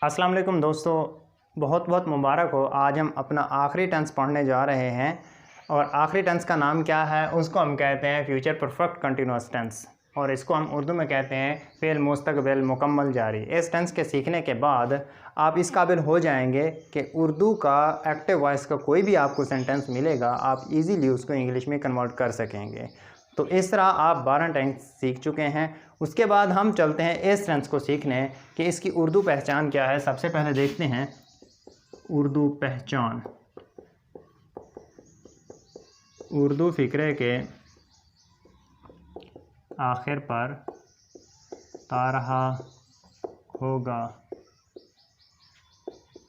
अस्सलाम वालेकुम दोस्तों, बहुत बहुत मुबारक हो। आज हम अपना आखिरी टेंस पढ़ने जा रहे हैं और आखिरी टेंस का नाम क्या है? उसको हम कहते हैं फ्यूचर परफेक्ट कंटिन्यूअस टेंस और इसको हम उर्दू में कहते हैं फ़ेल मुस्तक़बिल मुकम्मल जारी। इस टेंस के सीखने के बाद आप इस काबिल हो जाएंगे कि उर्दू का एक्टिव वॉइस का कोई भी आपको सेंटेंस मिलेगा, आप इजीली उसको इंग्लिश में कन्वर्ट कर सकेंगे। तो इस तरह आप 12 टेंस सीख चुके हैं। उसके बाद हम चलते हैं इस टेंस को सीखने कि इसकी उर्दू पहचान क्या है। सबसे पहले देखते हैं उर्दू पहचान। उर्दू फ़िक्रे के आखिर पर ता रहा होगा,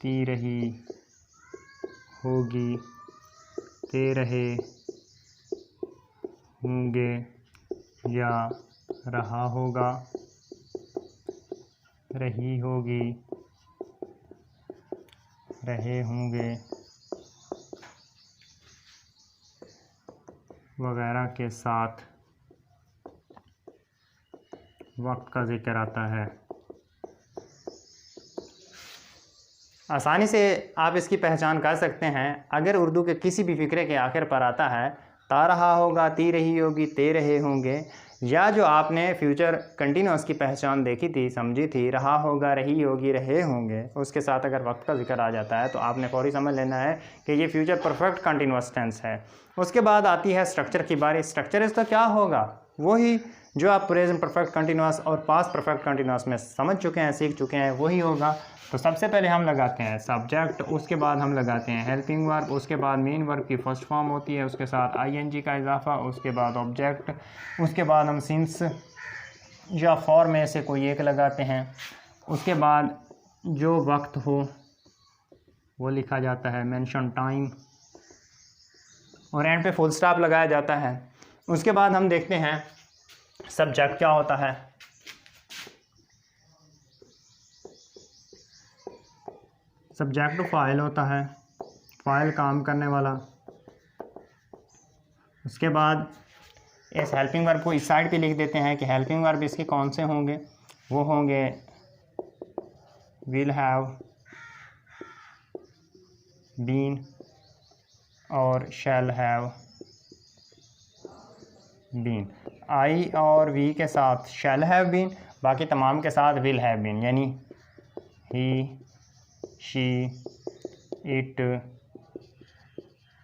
ती रही होगी, ते रहे होंगे या रहा होगा, रही होगी, रहे होंगे वगैरह के साथ वक्त का ज़िक्र आता है। आसानी से आप इसकी पहचान कर सकते हैं। अगर उर्दू के किसी भी फ़िक्रे के आखिर पर आता है ता रहा होगा, ती रही होगी, ते रहे होंगे, या जो आपने फ्यूचर कंटिन्यूअस की पहचान देखी थी, समझी थी, रहा होगा, रही होगी, रहे होंगे, उसके साथ अगर वक्त का जिक्र आ जाता है तो आपने फौरी समझ लेना है कि ये फ्यूचर परफेक्ट कंटिन्यूअस टेंस है। उसके बाद आती है स्ट्रक्चर की बारी। स्ट्रक्चर इसका क्या होगा? वही जो आप प्रेजेंट परफेक्ट कंटिन्यूअस और पास्ट परफेक्ट कंटिन्यूअस में समझ चुके हैं, सीख चुके हैं, वही होगा। तो सबसे पहले हम लगाते हैं सब्जेक्ट, उसके बाद हम लगाते हैं हेल्पिंग वर्ब, उसके बाद मेन वर्ब की फर्स्ट फॉर्म होती है, उसके साथ आईएनजी का इजाफा, उसके बाद ऑब्जेक्ट, उसके बाद हम सिंस या फॉर में से कोई एक लगाते हैं। उसके बाद जो वक्त हो वो लिखा जाता है, मेंशन टाइम, और एंड पे फुल स्टॉप लगाया जाता है। उसके बाद हम देखते हैं सब्जेक्ट क्या होता है। सब्जेक्ट फ़ाइल होता है, फ़ाइल काम करने वाला। उसके बाद इस हेल्पिंग वर्ब को इस साइड पे लिख देते हैं कि हेल्पिंग वर्ब इसके कौन से होंगे। वो होंगे विल हैव, बीन और शैल हैव बीन। आई और वी के साथ शैल हैव बीन, बाकी तमाम के साथ विल हैव बीन, यानी he, she, it,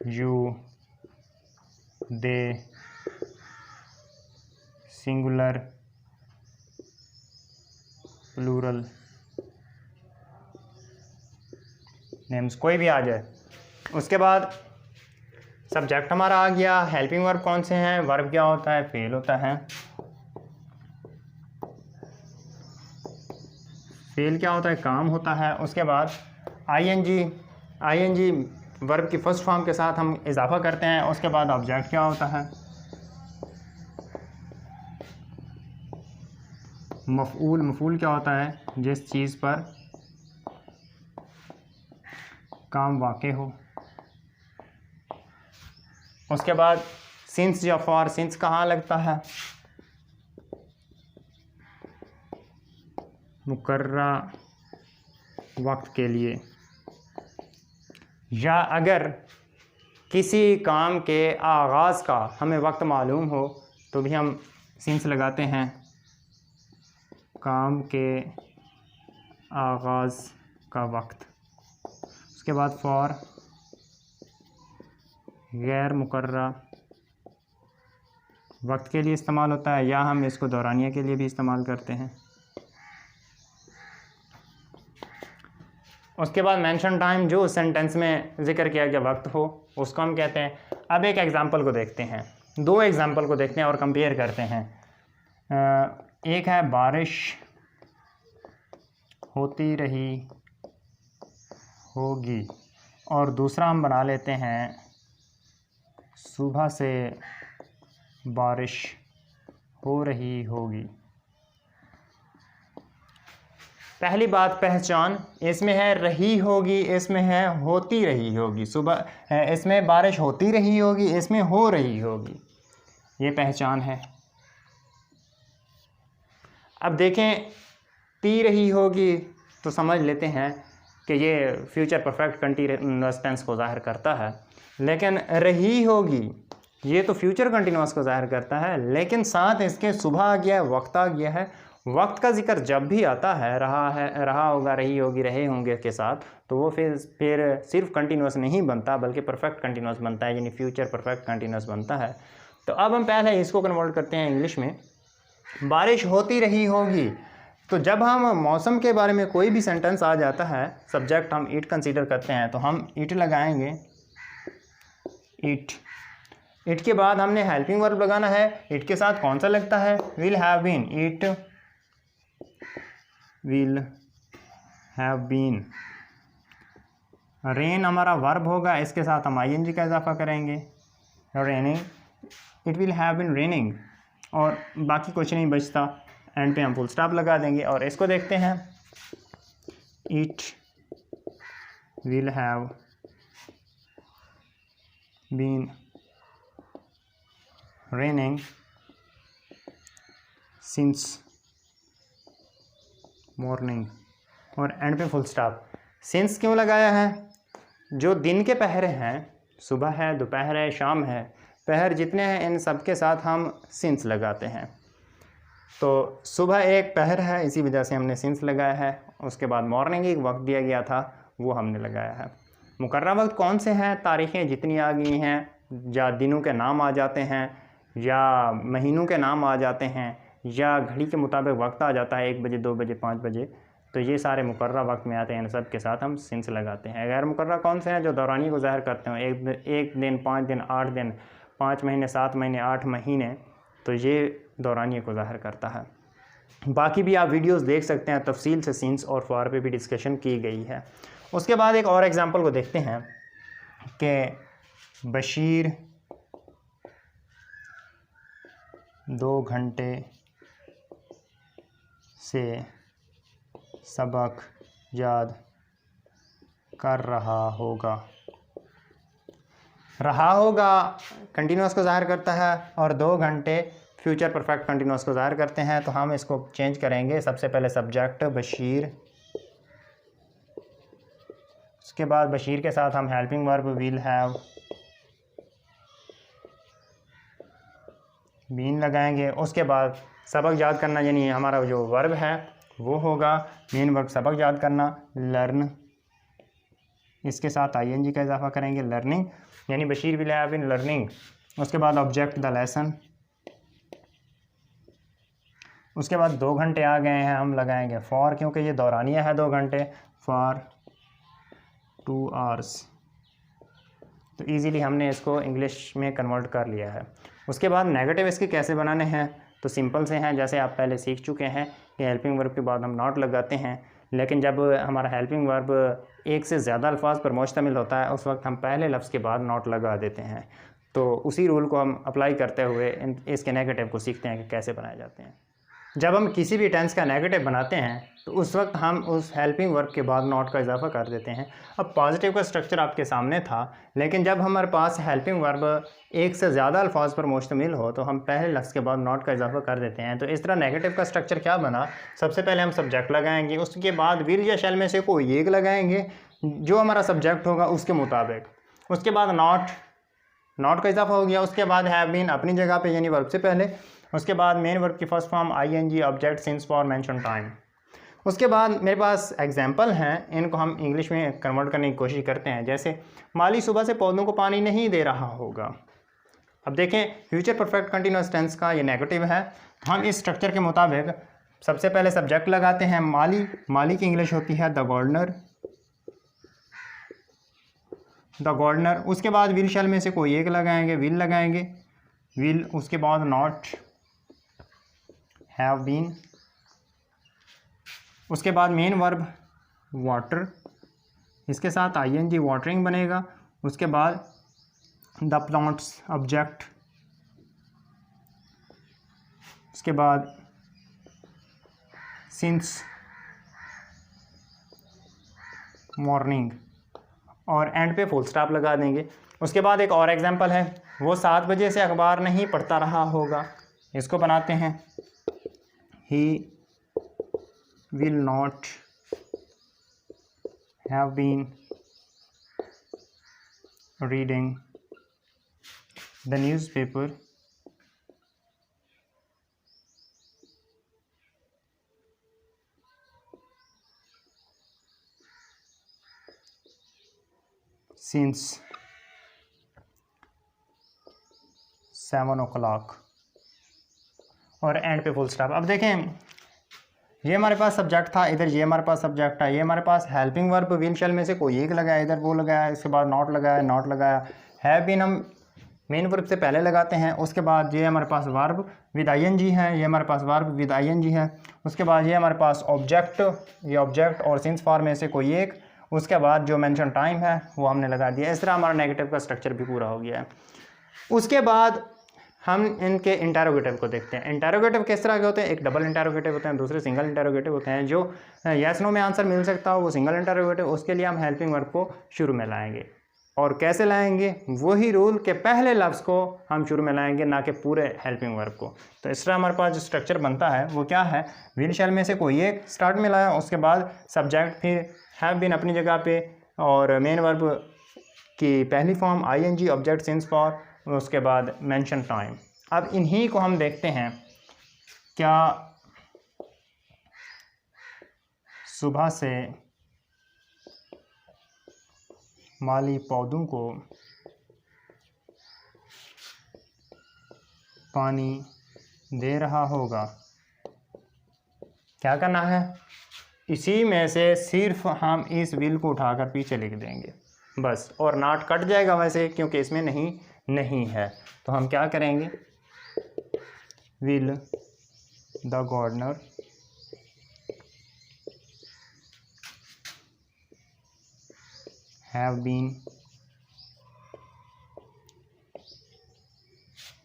you, they, singular, plural, names, कोई भी आ जाए। उसके बाद सब्जेक्ट हमारा आ गया। हेल्पिंग वर्ब कौन से हैं? वर्ब क्या होता है? फेल होता है। फेल क्या होता है? काम होता है। उसके बाद आईएनजी, आईएनजी वर्ब की फर्स्ट फॉर्म के साथ हम इजाफा करते हैं। उसके बाद ऑब्जेक्ट क्या होता है? मफ़ऊल। मफ़ऊल क्या होता है? जिस चीज़ पर काम वाक़े हो। उसके बाद सिंस या फॉर। सिंस कहाँ लगता है? मुकर्रा वक्त के लिए, या अगर किसी काम के आगाज़ का हमें वक्त मालूम हो तो भी हम सिंस लगाते हैं। काम के आगाज़ का वक्त। उसके बाद फॉर, गैर मुकर्रा वक्त के लिए इस्तेमाल होता है, या हम इसको दौरानिया के लिए भी इस्तेमाल करते हैं। उसके बाद मेंशन टाइम, जो सेंटेंस में ज़िक्र किया गया वक्त हो उसको हम कहते हैं। अब एक एग्ज़ाम्पल को देखते हैं, दो एग्ज़ाम्पल को देखते हैं और कंपेयर करते हैं। एक है बारिश होती रही होगी, और दूसरा हम बना लेते हैं सुबह से बारिश हो रही होगी। पहली बात पहचान, इसमें है रही होगी, इसमें है होती रही होगी। सुबह इसमें बारिश होती रही होगी, इसमें हो रही होगी। ये पहचान है। अब देखें ती रही होगी, तो समझ लेते हैं कि ये फ्यूचर परफेक्ट कंटीन्यूअस टेंस को ज़ाहिर करता है। लेकिन रही होगी, ये तो फ्यूचर कंटीन्यूअस को ज़ाहिर करता है, लेकिन साथ इसके सुबह आ गया है, वक्त आ गया है। वक्त का जिक्र जब भी आता है, रहा होगा, रही होगी, रहे होंगे के साथ, तो वो फिर सिर्फ कंटीन्यूअस नहीं बनता बल्कि परफेक्ट कंटीन्यूअस बनता है, यानी फ्यूचर परफेक्ट कंटीन्यूअस बनता है। तो अब हम पहले इसको कन्वर्ट करते हैं इंग्लिश में। बारिश होती रही होगी, तो जब हम मौसम के बारे में कोई भी सेंटेंस आ जाता है, सब्जेक्ट हम इट कंसीडर करते हैं, तो हम इट लगाएंगे, इट के बाद हमने हेल्पिंग वर्ब लगाना है। इट के साथ कौन सा लगता है? Will have been, it will have been. Rain हमारा वर्ब होगा, इसके साथ हम आईएनजी का इजाफा करेंगे, raining, it will have been raining, और बाकी कुछ नहीं बचता, एंड पे हम फुल स्टॉप लगा देंगे। और इसको देखते हैं, it will have been raining since morning, और एंड पे फुल स्टॉप। सिंस क्यों लगाया है? जो दिन के पहर हैं, सुबह है, दोपहर है, शाम है, पहर जितने हैं इन सब के साथ हम सिंस लगाते हैं। तो सुबह एक पहर है, इसी वजह से हमने सिंस लगाया है। उसके बाद मॉर्निंग एक वक्त दिया गया था, वो हमने लगाया है। मुकर्रर वक्त कौन से हैं? तारीखें जितनी आ गई हैं, या दिनों के नाम आ जाते हैं, या महीनों के नाम आ जाते हैं, या घड़ी के मुताबिक वक्त आ जाता है, 1 बजे, 2 बजे, 5 बजे, तो ये सारे मुकर्रर वक्त में आते हैं। इन सब के साथ हम सिंस लगाते हैं। गैर मुकर्रर कौन से हैं? जो दौरानी को ज़ाहिर करते हैं, एक दिन, 5 दिन, 8 दिन, 5 महीने, 7 महीने, 8 महीने, तो ये दौरानी को ज़ाहिर करता है। बाकी भी आप वीडियोस देख सकते हैं, तफसील से सिंस और फॉर पे भी डिस्कशन की गई है। उसके बाद एक और एग्जांपल को देखते हैं कि बशीर 2 घंटे से सबक याद कर रहा होगा। कंटीन्यूअस को ज़ाहिर करता है, और 2 घंटे फ्यूचर परफेक्ट कंटीन्यूअस को ज़ाहिर करते हैं। तो हम इसको चेंज करेंगे। सबसे पहले सब्जेक्ट बशीर, उसके बाद बशीर के साथ हम helping verb will have been लगाएंगे। उसके बाद सबक याद करना, यानी हमारा जो वर्ब है वो होगा मेन वर्ब सबक याद करना, लर्न, इसके साथ आईएनजी का इजाफा करेंगे, लर्निंग, यानी Bashir will have been learning. उसके बाद ऑब्जेक्ट द लेसन, उसके बाद 2 घंटे आ गए हैं, हम लगाएंगे फॉर, क्योंकि ये दौरानिया है 2 घंटे, फॉर 2 hours। तो इजीली हमने इसको इंग्लिश में कन्वर्ट कर लिया है। उसके बाद नेगेटिव इसके कैसे बनाने हैं? तो सिंपल से हैं, जैसे आप पहले सीख चुके हैं कि हेल्पिंग वर्ब के बाद हम नॉट लगाते हैं। लेकिन जब हमारा हेल्पिंग वर्ब एक से ज़्यादा अल्फाज पर मुश्तमिल होता है, उस वक्त हम पहले लफ्ज़ के बाद नॉट लगा देते हैं। तो उसी रूल को हम अप्लाई करते हुए इसके नेगेटिव को सीखते हैं कि कैसे बनाए जाते हैं। जब हम किसी भी टेंस का नेगेटिव बनाते हैं तो उस वक्त हम उस हेल्पिंग वर्ब के बाद नॉट का इजाफा कर देते हैं। अब पॉजिटिव का स्ट्रक्चर आपके सामने था, लेकिन जब हमारे पास हेल्पिंग वर्ब एक से ज़्यादा अल्फाज पर मुश्तमिल हो तो हम पहले लफ्ज़ के बाद नॉट का इजाफा कर देते हैं। तो इस तरह नेगेटिव का स्ट्रक्चर क्या बना? सबसे पहले हम सब्जेक्ट लगाएंगे, उसके बाद विल या शैल में से कोई एक लगाएंगे जो हमारा सब्जेक्ट होगा उसके मुताबिक। उसके बाद नॉट का इजाफा हो गया। उसके बाद हैव बीन अपनी जगह पे, यानी वर्ब से पहले। उसके बाद मेन वर्ब की first form ING, object, since, for, mention, time. उसके बाद मेरे पास एग्जाम्पल हैं, इनको हम इंग्लिश में कन्वर्ट करने की कोशिश करते हैं। जैसे माली सुबह से पौधों को पानी नहीं दे रहा होगा। अब देखें, फ्यूचर परफेक्ट कंटिन्यूअस टेंस का ये नेगेटिव है। हम इस स्ट्रक्चर के मुताबिक सबसे पहले सब्जेक्ट लगाते हैं माली की इंग्लिश होती है द गार्डनर। उसके बाद विल शैल में से कोई एक लगाएंगे, विल लगाएंगे, विल। उसके बाद नॉट, हैव बीन। उसके बाद मेन वर्ब वाटर, इसके साथ आईएनजी वाटरिंग बनेगा। उसके बाद द प्लांट्स ऑब्जेक्ट। उसके बाद सिंस मॉर्निंग, और एंड पे फुल स्टॉप लगा देंगे। उसके बाद एक और एग्जांपल है, वो 7 बजे से अखबार नहीं पढ़ता रहा होगा। इसको बनाते हैं, he will not have been reading the newspaper since 7 o'clock और एंड पे फुल स्टॉप। अब देखें, ये हमारे पास सब्जेक्ट था, इधर ये हमारे पास सब्जेक्ट था, ये हमारे पास हेल्पिंग वर्ब विल शैल में से कोई एक लगाया, इधर वो लगाया, इसके बाद नॉट लगाया। हैव बीन हम मेन वर्ब से पहले लगाते हैं, उसके बाद ये हमारे पास वर्ब विद आईएनजी है, ये हमारे पास वर्ब विद आईएनजी है, उसके बाद ये हमारे पास ऑब्जेक्ट, ये ऑब्जेक्ट और सिंस फॉर्म में से कोई एक, उसके बाद जो मेंशन टाइम है वो हमने लगा दिया। इस तरह हमारा नेगेटिव का स्ट्रक्चर भी पूरा हो गया है। उसके बाद हम इनके इंटरोगेटिव को देखते हैं। इंटरोगेटिव किस तरह के होते हैं? एक डबल इंटरोगेटिव होते हैं, दूसरे सिंगल इंटरोगेटिव होते हैं। जो यस नो में आंसर मिल सकता हो वो सिंगल इंटरोगेटिव, उसके लिए हम हेल्पिंग वर्ब को शुरू में लाएंगे। और कैसे लाएंगे? वही रूल के पहले लफ्ज़ को हम शुरू में लाएंगे, ना कि पूरे हेल्पिंग वर्ब को। तो इस तरह हमारे पास जो स्ट्रक्चर बनता है वो क्या है? विल शैल में से कोई एक स्टार्ट में लाया, उसके बाद सब्जेक्ट, फिर हैव बीन अपनी जगह पे, और मेन वर्ब की पहली form ING, object, since for, उसके बाद मेंशन टाइम। अब इन्हीं को हम देखते हैं। क्या सुबह से माली पौधों को पानी दे रहा होगा? क्या करना है? इसी में से सिर्फ हम इस विल को उठाकर पीछे लिख देंगे बस, और नॉट कट जाएगा वैसे, क्योंकि इसमें नहीं है। तो हम क्या करेंगे? Will the gardener have been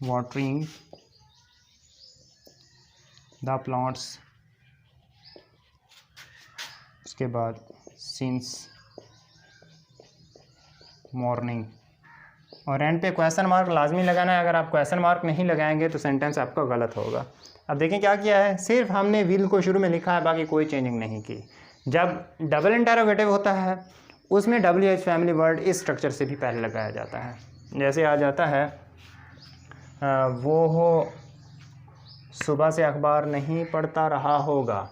watering the plants, उसके बाद सिंस मॉर्निंग, और एंड पे क्वेश्चन मार्क लाजमी लगाना है। अगर आप क्वेश्चन मार्क नहीं लगाएंगे तो सेंटेंस आपका गलत होगा। अब देखें क्या किया है, सिर्फ हमने विल को शुरू में लिखा है, बाकी कोई चेंजिंग नहीं की। जब डबल इंटरोगेटिव होता है उसमें WH फैमिली वर्ड इस स्ट्रक्चर से भी पहले लगाया जाता है। जैसे आ जाता है वो हो सुबह से अखबार नहीं पढ़ता रहा होगा।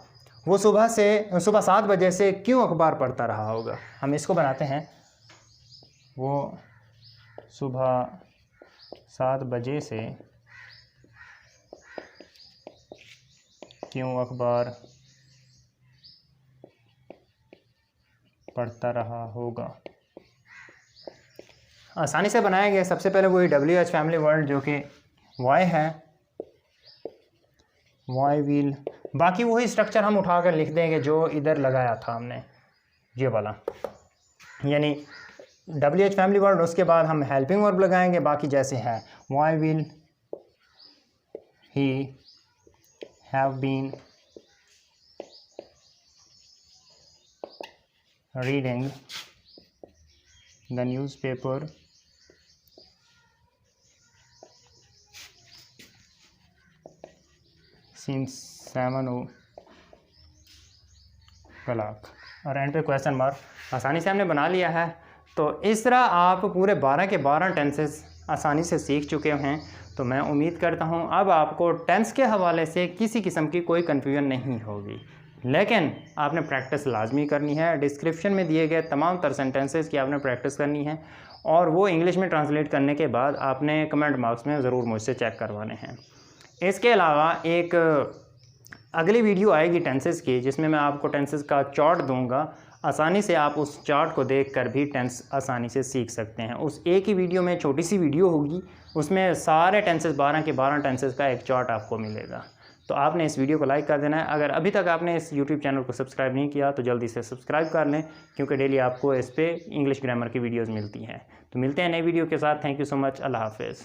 वो सुबह 7 बजे से क्यों अखबार पढ़ता रहा होगा? हम इसको बनाते हैं, वो सुबह 7 बजे से क्यों अखबार पढ़ता रहा होगा। आसानी से बनाया गया। सबसे पहले वही WH फैमिली वर्ड जो कि वाई है, वाई विल, बाकी वही स्ट्रक्चर हम उठाकर लिख देंगे जो इधर लगाया था हमने, ये वाला, यानी WH फैमिली वर्ड, उसके बाद हम हेल्पिंग वर्ब लगाएंगे, बाकी जैसे है। Why will he have been reading the newspaper since 7 o'clock, और एंड पे क्वेश्चन मार्क। आसानी से हमने बना लिया है। तो इस तरह आप पूरे 12 के 12 टेंसेस आसानी से सीख चुके हैं। तो मैं उम्मीद करता हूं अब आपको टेंस के हवाले से किसी किस्म की कोई कन्फ्यूजन नहीं होगी, लेकिन आपने प्रैक्टिस लाजमी करनी है। डिस्क्रिप्शन में दिए गए तमाम तर सेंटेंसेस की आपने प्रैक्टिस करनी है, और वो इंग्लिश में ट्रांसलेट करने के बाद आपने कमेंट बॉक्स में ज़रूर मुझसे चेक करवाने हैं। इसके अलावा एक अगली वीडियो आएगी टेंसेस की, जिसमें मैं आपको टेंसेस का चार्ट दूंगा। आसानी से आप उस चार्ट को देखकर भी टेंस आसानी से सीख सकते हैं। उस एक ही वीडियो में छोटी सी वीडियो होगी, उसमें सारे टेंसेस 12 के 12 टेंसेस का एक चार्ट आपको मिलेगा। तो आपने इस वीडियो को लाइक कर देना है। अगर अभी तक आपने इस यूट्यूब चैनल को सब्सक्राइब नहीं किया तो जल्दी से सब्सक्राइब कर लें, क्योंकि डेली आपको इस पे इंग्लिश ग्रामर की वीडियोज़ मिलती हैं। तो मिलते हैं नई वीडियो के साथ। Thank you so much. अल्लाह हाफिज़।